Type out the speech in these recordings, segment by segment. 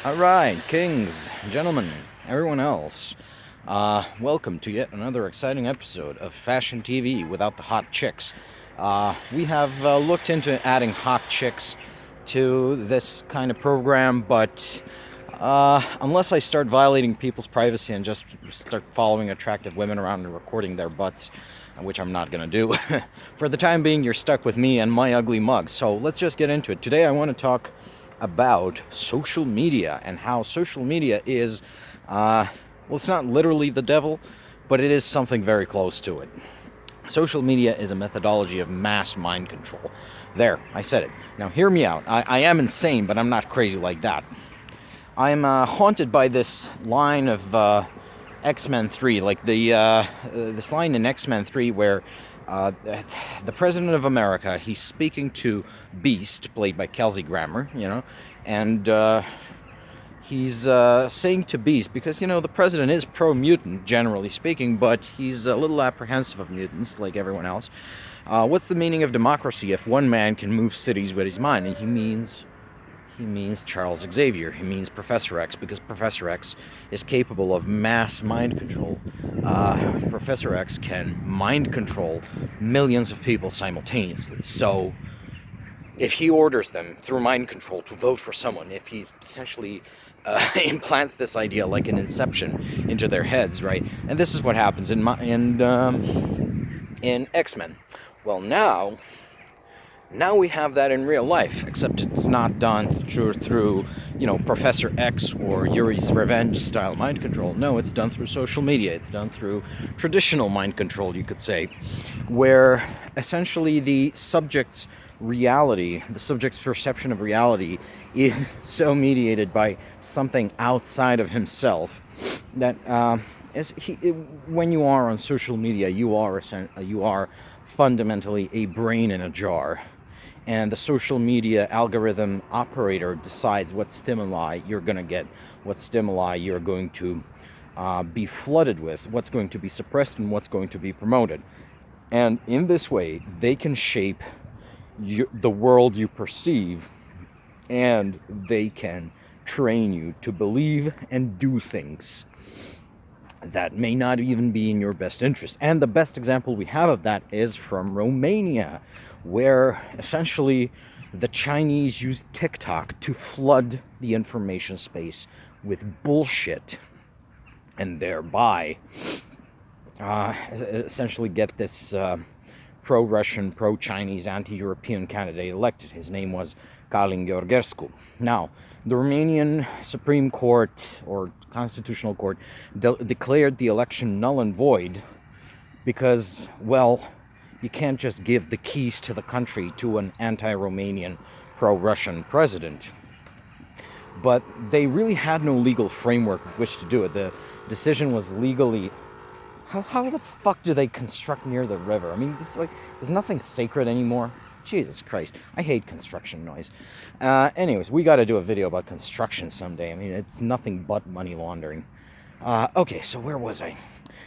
Alright, kings, gentlemen, everyone else, welcome to yet another exciting episode of Fashion TV without the hot chicks. We have looked into adding hot chicks to this kind of program, but unless I start violating people's privacy and just start following attractive women around and recording their butts, which I'm not going to do, for the time being, you're stuck with me and my ugly mug. So let's just get into it. Today I want to talk about social media and how social media is, well, it's not literally the devil, but it is something very close to it. Social media is a methodology of mass mind control. There, I said it. Now, hear me out. I am insane, but I'm not crazy like that. I'm haunted by this line of X-Men 3, like this line in X-Men 3 where the president of America, he's speaking to Beast, played by Kelsey Grammer, and he's saying to Beast, because, the president is pro-mutant, generally speaking, but he's a little apprehensive of mutants, like everyone else. What's the meaning of democracy if one man can move cities with his mind? And he means Charles Xavier. He means Professor X, because Professor X is capable of mass mind control. Professor X can mind control millions of people simultaneously. So if he orders them through mind control to vote for someone, if he essentially implants this idea like an inception into their heads, right? And this is what happens in X-Men. Well, now we have that in real life, except it's not done through Professor X or Yuri's Revenge style mind control. No, it's done through social media. It's done through traditional mind control, you could say, where essentially the subject's perception of reality is so mediated by something outside of himself that when you are on social media, you are fundamentally a brain in a jar. And the social media algorithm operator decides what stimuli you're going to get, what stimuli you're going to be flooded with, what's going to be suppressed, and what's going to be promoted. And in this way, they can shape the world you perceive, and they can train you to believe and do things that may not even be in your best interest. And the best example we have of that is from Romania, where essentially the Chinese used TikTok to flood the information space with bullshit, and thereby essentially get this pro-Russian, pro-Chinese, anti-European candidate elected. His name was Călin Georgescu. Now, the Romanian Supreme Court, or Constitutional Court, declared the election null and void because, well, you can't just give the keys to the country to an anti-Romanian, pro-Russian president. But they really had no legal framework with which to do it. The decision was legally... How the fuck do they construct near the river? I mean, it's like, there's nothing sacred anymore. Jesus Christ, I hate construction noise. Anyways, we got to do a video about construction someday. I mean, it's nothing but money laundering. Okay, so where was I?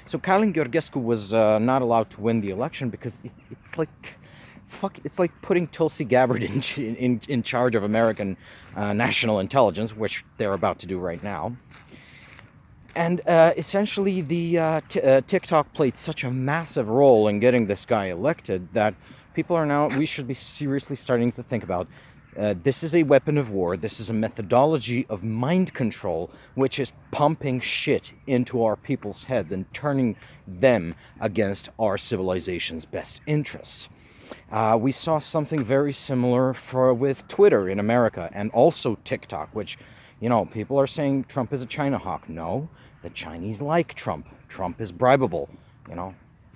So Călin Georgescu was not allowed to win the election because it's like putting Tulsi Gabbard in charge of American national intelligence, which they're about to do right now. And essentially, the TikTok played such a massive role in getting this guy elected that we should be seriously starting to think about, this is a weapon of war, this is a methodology of mind control, which is pumping shit into our people's heads and turning them against our civilization's best interests. We saw something very similar with Twitter in America, and also TikTok, which, people are saying Trump is a China hawk. No, the Chinese like Trump. Trump is bribable.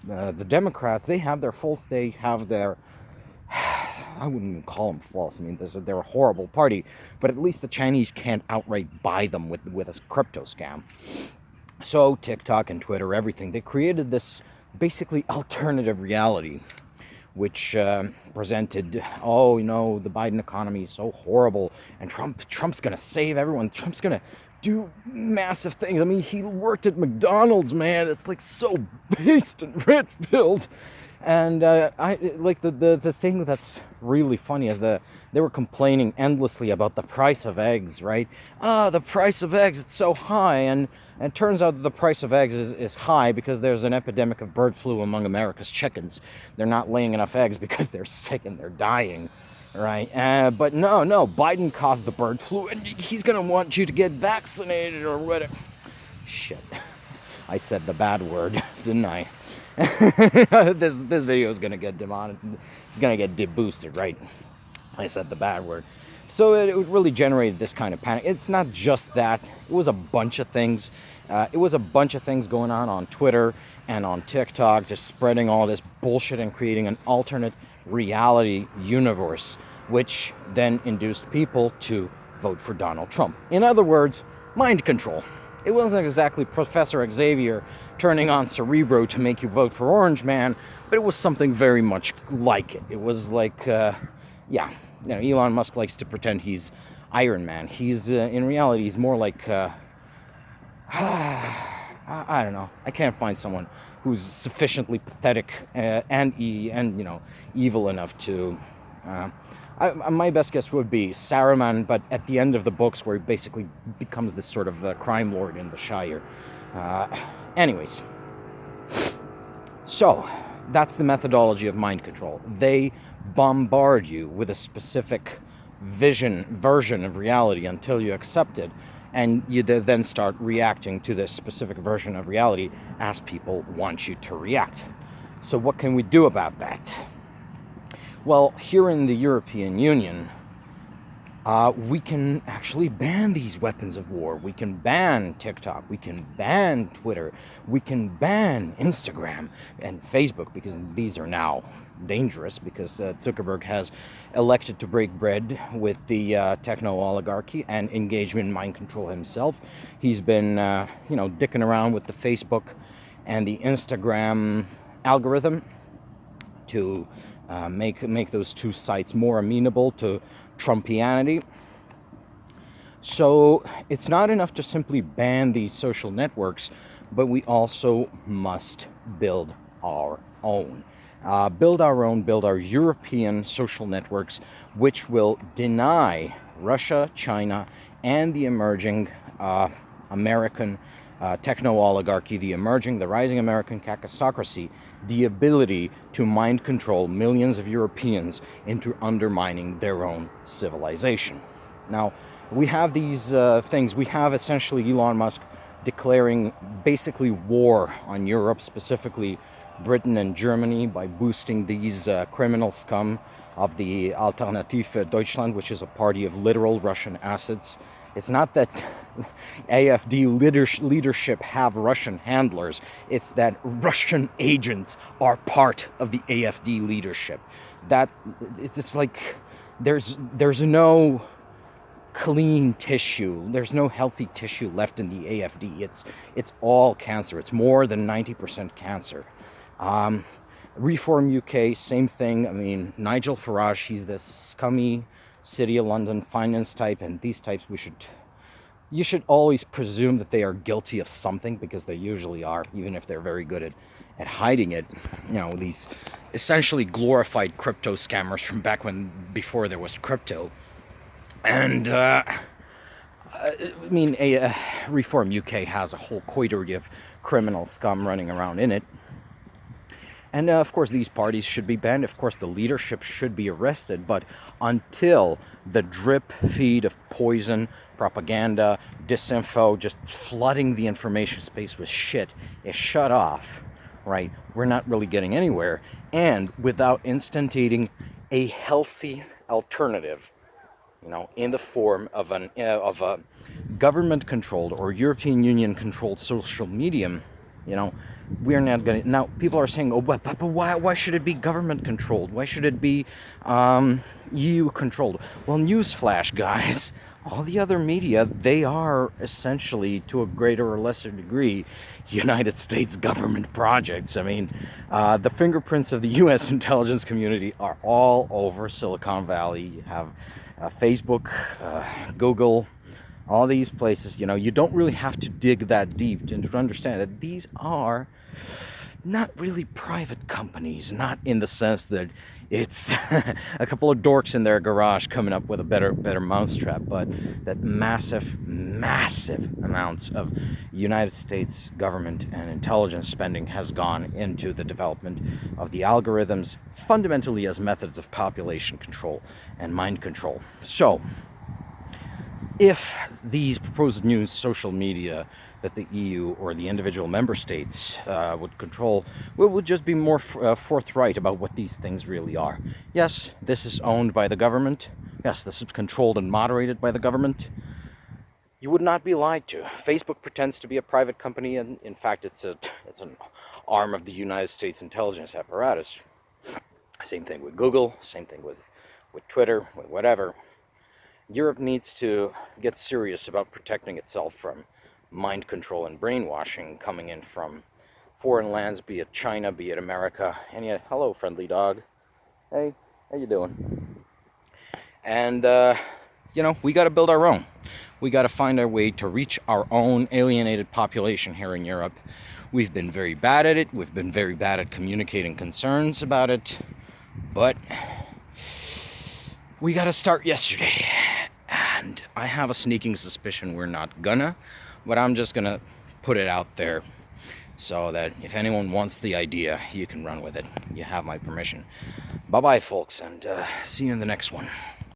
The Democrats, they have their faults. They have their... I wouldn't even call them false. I mean, they're a horrible party. But at least the Chinese can't outright buy them with a crypto scam. So TikTok and Twitter, everything, they created this basically alternative reality, which presented, the Biden economy is so horrible, and Trump's going to save everyone. Trump's going to do massive things. I mean, he worked at McDonald's, man. It's like so based and red-filled. And I like the thing that's really funny is they were complaining endlessly about the price of eggs, right? The price of eggs, it's so high. And it turns out that the price of eggs is high because there's an epidemic of bird flu among America's chickens. They're not laying enough eggs because they're sick and they're dying, right? But no, Biden caused the bird flu and he's going to want you to get vaccinated or whatever. Shit. I said the bad word, didn't I? This video is gonna get it's gonna get deboosted, right? I said the bad word. So it really generated this kind of panic. It's not just that. It was a bunch of things. It was a bunch of things going on Twitter and on TikTok, just spreading all this bullshit and creating an alternate reality universe, which then induced people to vote for Donald Trump. In other words, mind control. It wasn't exactly Professor Xavier turning on Cerebro to make you vote for Orange Man, but it was something very much like it. It was like, Elon Musk likes to pretend he's Iron Man. He's, in reality, he's more like, I don't know. I can't find someone who's sufficiently pathetic and evil enough to... my best guess would be Saruman, but at the end of the books where he basically becomes this sort of crime lord in the Shire. Anyways, so that's the methodology of mind control. They bombard you with a specific version of reality until you accept it, and you then start reacting to this specific version of reality as people want you to react. So what can we do about that? Well, here in the European Union, we can actually ban these weapons of war. We can ban TikTok. We can ban Twitter. We can ban Instagram and Facebook, because these are now dangerous, because Zuckerberg has elected to break bread with the techno-oligarchy and engage in mind control himself. He's been, dicking around with the Facebook and the Instagram algorithm to make those two sites more amenable to Trumpianity. So it's not enough to simply ban these social networks, but we also must build our own. Build our European social networks, which will deny Russia, China, and the emerging American techno-oligarchy, the rising American kakistocracy, the ability to mind control millions of Europeans into undermining their own civilization. Now, we have these things. We have essentially Elon Musk declaring basically war on Europe, specifically Britain and Germany, by boosting these criminal scum of the Alternative Deutschland, which is a party of literal Russian assets. It's not that AfD leadership have Russian handlers. It's that Russian agents are part of the AfD leadership. That it's like there's no clean tissue. There's no healthy tissue left in the AfD. It's all cancer. It's more than 90% cancer. Reform UK, same thing. I mean, Nigel Farage, he's this scummy City of London finance type, and these types you should always presume that they are guilty of something, because they usually are, even if they're very good at hiding it. These essentially glorified crypto scammers from back before there was crypto. And Reform UK has a whole coterie of criminal scum running around in it. And of course, these parties should be banned. Of course, the leadership should be arrested. But until the drip feed of poison, propaganda, disinfo, just flooding the information space with shit is shut off, right, we're not really getting anywhere. And without instantiating a healthy alternative, in the form of a government-controlled or European Union-controlled social medium, we're not going to... Now, people are saying, but why should it be government-controlled? Why should it be EU-controlled? Well, newsflash, guys. All the other media, they are essentially, to a greater or lesser degree, United States government projects. I mean, the fingerprints of the U.S. intelligence community are all over Silicon Valley. You have Facebook, Google, all these places. You don't really have to dig that deep to understand that these are not really private companies, not in the sense that it's a couple of dorks in their garage coming up with a better mousetrap, but that massive amounts of United States government and intelligence spending has gone into the development of the algorithms, fundamentally as methods of population control and mind control. So if these proposed new social media that the EU or the individual member states would control, we would just be more forthright about what these things really are. Yes, this is owned by the government. Yes, this is controlled and moderated by the government. You would not be lied to. Facebook pretends to be a private company, and in fact, it's an arm of the United States intelligence apparatus. Same thing with Google. Same thing with Twitter, with whatever. Europe needs to get serious about protecting itself from mind control and brainwashing coming in from foreign lands, be it China, be it America. And yeah, hello, friendly dog. Hey, how you doing? And, you know, we got to build our own. We got to find our way to reach our own alienated population here in Europe. We've been very bad at it. We've been very bad at communicating concerns about it. But we got to start yesterday. And I have a sneaking suspicion we're not gonna, but I'm just gonna put it out there so that if anyone wants the idea, you can run with it. You have my permission. Bye-bye, folks, and see you in the next one.